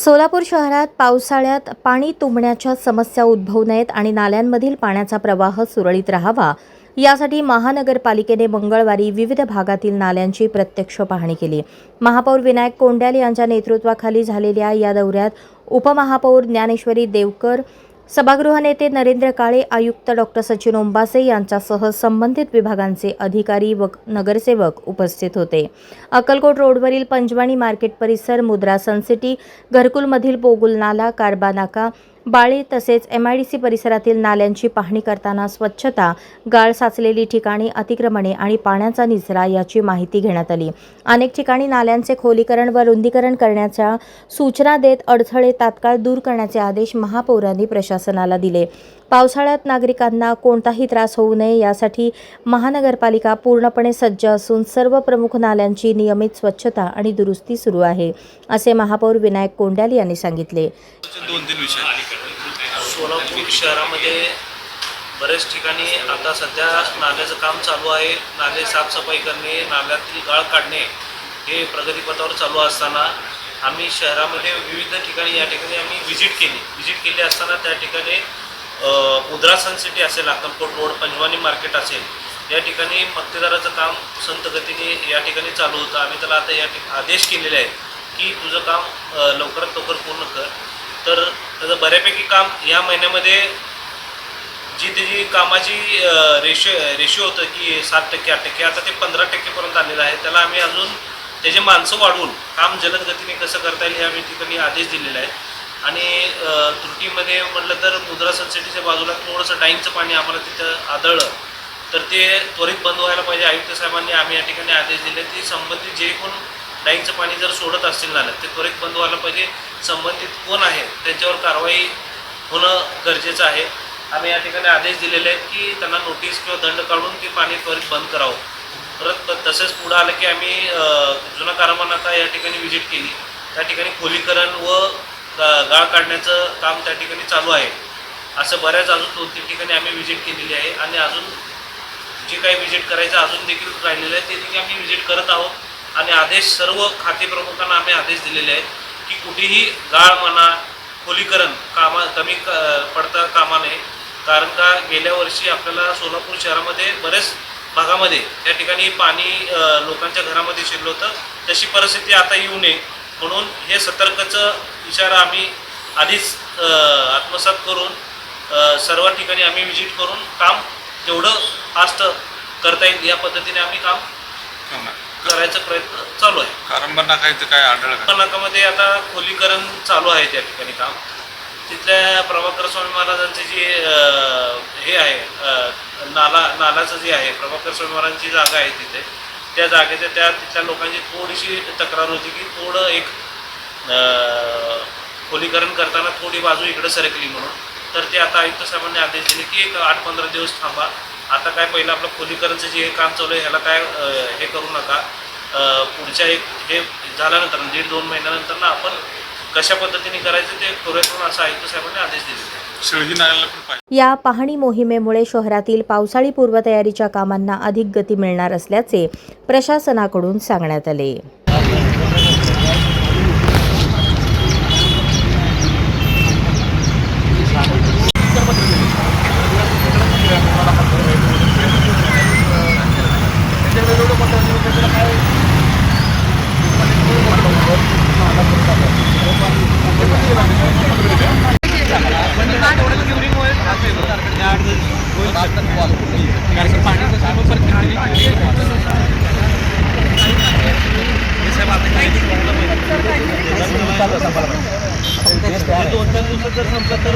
सोलापूर शहरात पावसाळ्यात पाणी तुंबण्याच्या समस्या उद्भवू नयेत आणि नाल्यांमधील पाण्याचा प्रवाह सुरळीत राहावा यासाठी महानगरपालिकेने मंगळवारी विविध भागातील नाल्यांची प्रत्यक्ष पाहणी केली। महापौर विनायक कोंड्याल यांच्या नेतृत्वाखाली झालेल्या या दौऱ्यात उपमहापौर ज्ञानेश्वरी देवकर, सभागृह नेते नरेंद्र काळे, आयुक्त डॉ. सचिन ओंबासे यांच्यासह संबंधित विभागांचे अधिकारी व नगरसेवक उपस्थित होते। अक्कलकोट रोडवरील पंजवाणी मार्केट परिसर, मुद्रा सनसिटी, घरकुलमधील पोगुल नाला, कारबा नाका, बाळे तसेच MIDC परिसरातील नाल्यांची पाहणी करताना स्वच्छता, गाळ साचलेली ठिकाणी, अतिक्रमणे आणि पाण्याचा निचरा याची माहिती घेण्यात आली। अनेक ठिकाणी नाल्यांचे खोलीकरण व रुंदीकरण करण्याच्या सूचना देत अडथळे तात्काळ दूर करण्याचे आदेश महापौरांनी प्रशासनाला दिले। पावसाळ्यात नागरिकांना कोणताही त्रास होऊ नये यासाठी महानगरपालिका पूर्णपणे सज्ज असून सर्व प्रमुख नाल्यांची नियमित स्वच्छता आणि दुरुस्ती सुरू आहे, असे महापौर विनायक कोंड्याल यांनी सांगितले। सोलापूर शहरामध्ये बरेच ठिकाणी आता सध्या नाल्याचं काम चालू आहे। नाले साफसफाई करणे, नाल्यातील गाळ काढणे हे प्रगतीपथावर चालू असताना आम्ही शहरामध्ये विविध ठिकाणी आम्ही विजिट केली असताना त्या ठिकाणी मुद्रा सनसिटी असेल, अक्कलकोट रोड, पंजवाणी मार्केट असेल, या ठिकाणी मक्तेदाराचं काम संत गतीने या ठिकाणी चालू होतं। आम्ही त्याला आता आदेश केलेले आहेत की तुझं काम लवकरात लवकर पूर्ण कर। तर त्याचं बऱ्यापैकी काम या महिन्यामध्ये जी त्याची कामाची रेशो होतं की 7% 8%, आता ते 15% आलेलं आहे। त्याला आम्ही अजून त्याचे माणसं वाढवून काम जलद गतीने कसं करता येईल हे आम्ही ठिकाणी आदेश दिलेले आहेत। आणि त्रुटीमध्ये म्हटलं तर मुद्रा सनसिटीच्या बाजूला थोडंसं डाईंगचं पाणी आम्हाला तिथं आढळलं, तर ते त्वरित बंद व्हायला पाहिजे। आयुक्त साहेबांनी आम्ही या ठिकाणी आदेश दिले की संबंधित जे कोण डाईंगचं पाणी जर सोडत असतील नाल्यात ते त्वरित बंद व्हायला पाहिजे। संबंधित कोण आहे त्यांच्यावर कारवाई होणं गरजेचं आहे। आम्ही या ठिकाणी आदेश दिलेले आहेत की त्यांना नोटीस किंवा दंड काढून ते पाणी त्वरित बंद करावं। परत तसेच पुढं आलं की आम्ही जुना कारबा नाका या ठिकाणी व्हिजिट केली। त्या ठिकाणी खोलीकरण व गाळ काढण्याचं काम त्या ठिकाणी चालू आहे। असं बऱ्याच अजून 2-3 ठिकाणी आम्ही व्हिजिट केलेली आहे आणि अजून जे काही व्हिजिट करायचं अजून देखील राहिलेलं आहे ते देखील आम्ही व्हिजिट करत आहोत। आणि आदेश सर्व खाते प्रमुखांना आम्ही आदेश दिलेले आहेत की कुठेही गाळ म्हणा, खोलीकरण कमी पडता कामा नये। कारण का गेल्या वर्षी आपल्याला सोलापूर शहरामध्ये बरेच भागामध्ये त्या ठिकाणी पाणी लोकांच्या घरामध्ये शिरलं होतं। तशी परिस्थिती आता येऊ नये म्हणून हे सतर्कचं इशारा आम्ही आधीच आत्मसात करून सर्व ठिकाणी आम्ही व्हिजिट करून काम जेवढं फास्ट करता येईल या पद्धतीने आम्ही काम करायचा प्रयत्न चालू आहे। कारंबा नाकाचं काय आढळलं? नाकामध्ये आता खोलीकरण चालू आहे त्या ठिकाणी काम। तिथल्या प्रभाकर स्वामी महाराजांचे जे हे आहे नालाचं जे आहे, प्रभाकर स्वामी महाराजांची जागा आहे तिथे, त्या जागेच्या तिथल्या लोकांची थोडीशी तक्रार होती की थोडं एक खोलीकरण करताना थोडी बाजू इकडं सरकली म्हणून। तर ते आता आयुक्त साहेबांनी आदेश दिले की एक 8-15 दिवस थांबा। आता काय पहिलं आपलं खोलीकरणचं जे काम चालू आहे ह्याला काय हे करू नका। पुढच्या हे झाल्यानंतर 1.5-2 महिन्यानंतर ना आपण कशा पद्धतीने करायचं ते करूयात म्हणून असं आयुक्त साहेबांनी आदेश दिले। या पाहणी मोहिमेमुळे शहरातील पावसाळी पूर्वतयारीच्या कामांना अधिक गती मिळणार असल्याचे प्रशासनाकडून सांगण्यात आले। दोन 4 दिवसात जर संपला तर